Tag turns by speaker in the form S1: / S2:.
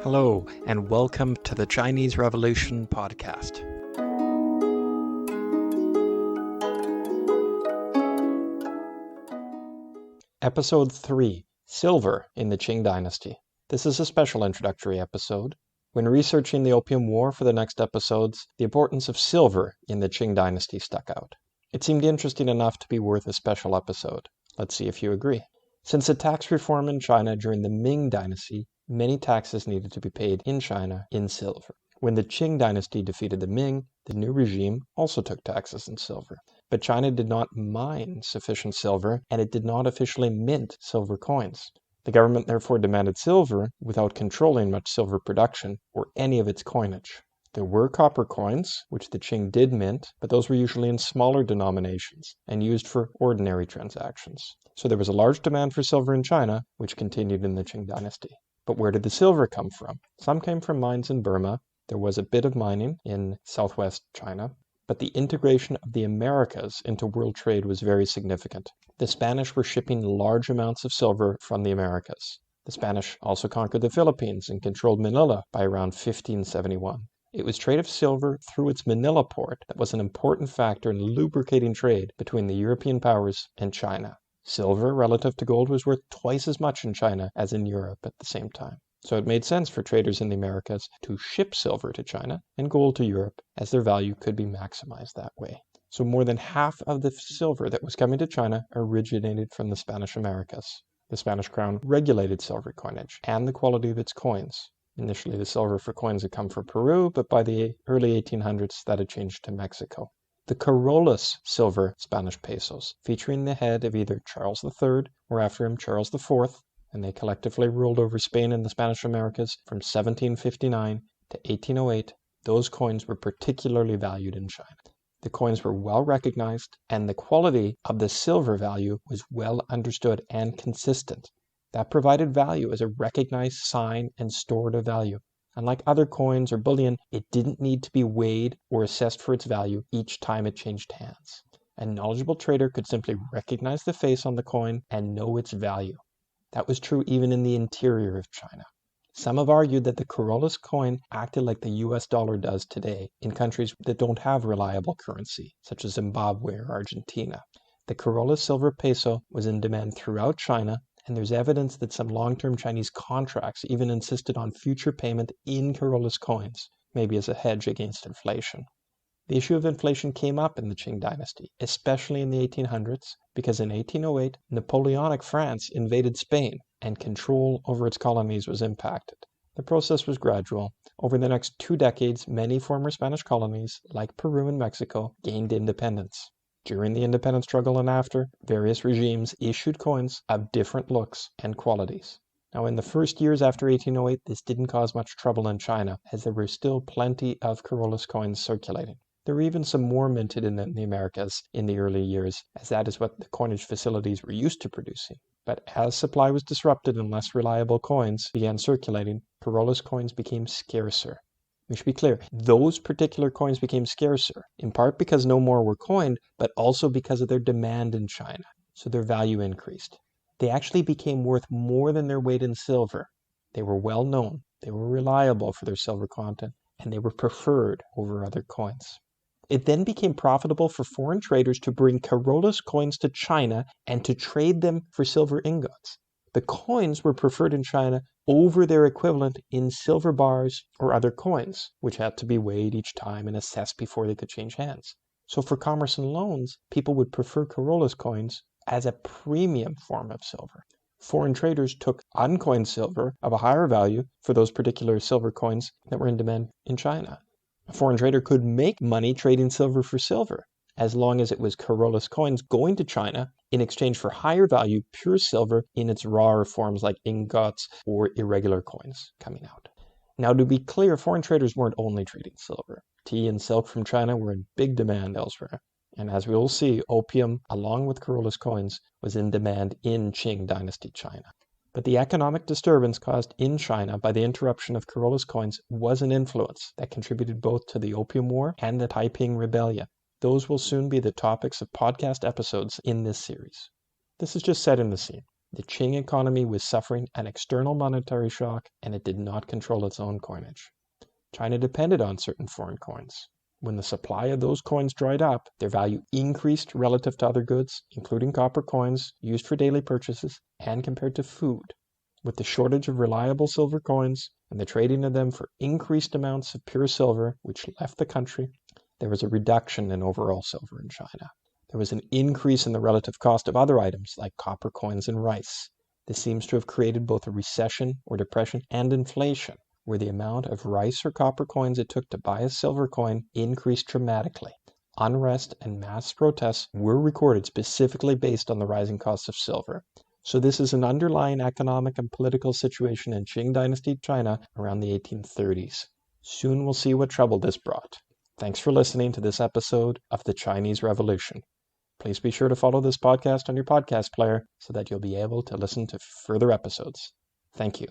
S1: Hello, and welcome to the Chinese Revolution podcast. Episode 3, Silver in the Qing Dynasty. This is a special introductory episode. When researching the Opium War for the next episodes, the importance of silver in the Qing Dynasty stuck out. It seemed interesting enough to be worth a special episode. Let's see if you agree. Since the tax reform in China during the Ming Dynasty, many taxes needed to be paid in China in silver. When the Qing Dynasty defeated the Ming, the new regime also took taxes in silver. But China did not mine sufficient silver, and it did not officially mint silver coins. The government therefore demanded silver without controlling much silver production or any of its coinage. There were copper coins, which the Qing did mint, but those were usually in smaller denominations and used for ordinary transactions. So there was a large demand for silver in China, which continued in the Qing Dynasty. But where did the silver come from? Some came from mines in Burma. There was a bit of mining in southwest China. But the integration of the Americas into world trade was very significant. The Spanish were shipping large amounts of silver from the Americas. The Spanish also conquered the Philippines and controlled Manila by around 1571. It was trade of silver through its Manila port that was an important factor in lubricating trade between the European powers and China. Silver relative to gold was worth twice as much in China as in Europe at the same time. So it made sense for traders in the Americas to ship silver to China and gold to Europe, as their value could be maximized that way. So more than half of the silver that was coming to China originated from the Spanish Americas. The Spanish crown regulated silver coinage and the quality of its coins. Initially, the silver for coins had come from Peru, but by the early 1800s, that had changed to Mexico. The Carolus silver Spanish pesos, featuring the head of either Charles III or after him Charles IV, and they collectively ruled over Spain and the Spanish Americas from 1759 to 1808, those coins were particularly valued in China. The coins were well recognized, and the quality of the silver value was well understood and consistent. That provided value as a recognized sign and stored of value. Unlike other coins or bullion, it didn't need to be weighed or assessed for its value each time it changed hands. A knowledgeable trader could simply recognize the face on the coin and know its value. That was true even in the interior of China. Some have argued that the Carolus coin acted like the US dollar does today in countries that don't have reliable currency, such as Zimbabwe or Argentina. The Carolus silver peso was in demand throughout China, and there's evidence that some long-term Chinese contracts even insisted on future payment in Carolus coins, maybe as a hedge against inflation. The issue of inflation came up in the Qing Dynasty, especially in the 1800s, because in 1808, Napoleonic France invaded Spain, and control over its colonies was impacted. The process was gradual. Over the next 2 decades, many former Spanish colonies, like Peru and Mexico, gained independence. During the independence struggle and after, various regimes issued coins of different looks and qualities. Now, in the first years after 1808, this didn't cause much trouble in China, as there were still plenty of Carolus coins circulating. There were even some more minted in the Americas in the early years, as that is what the coinage facilities were used to producing. But as supply was disrupted and less reliable coins began circulating, Carolus coins became scarcer. We should be clear, those particular coins became scarcer, in part because no more were coined, but also because of their demand in China, so their value increased. They actually became worth more than their weight in silver. They were well known, they were reliable for their silver content, and they were preferred over other coins. It then became profitable for foreign traders to bring Carolus coins to China and to trade them for silver ingots. The coins were preferred in China over their equivalent in silver bars or other coins, which had to be weighed each time and assessed before they could change hands. So for commerce and loans, people would prefer Carolus coins as a premium form of silver. Foreign traders took uncoined silver of a higher value for those particular silver coins that were in demand in China. A foreign trader could make money trading silver for silver, as long as it was Carolus coins going to China in exchange for higher value pure silver in its rawer forms like ingots or irregular coins coming out. Now, to be clear, foreign traders weren't only trading silver. Tea and silk from China were in big demand elsewhere. And as we will see, opium, along with Carolus coins, was in demand in Qing Dynasty China. But the economic disturbance caused in China by the interruption of Carolus coins was an influence that contributed both to the Opium War and the Taiping Rebellion. Those will soon be the topics of podcast episodes in this series. This is just setting the scene. The Qing economy was suffering an external monetary shock, and it did not control its own coinage. China depended on certain foreign coins. When the supply of those coins dried up, their value increased relative to other goods, including copper coins used for daily purchases and compared to food. With the shortage of reliable silver coins and the trading of them for increased amounts of pure silver, which left the country, there was a reduction in overall silver in China. There was an increase in the relative cost of other items like copper coins and rice. This seems to have created both a recession or depression and inflation, where the amount of rice or copper coins it took to buy a silver coin increased dramatically. Unrest and mass protests were recorded specifically based on the rising cost of silver. So this is an underlying economic and political situation in Qing Dynasty China around the 1830s. Soon we'll see what trouble this brought. Thanks for listening to this episode of the Chinese Revolution. Please be sure to follow this podcast on your podcast player so that you'll be able to listen to further episodes. Thank you.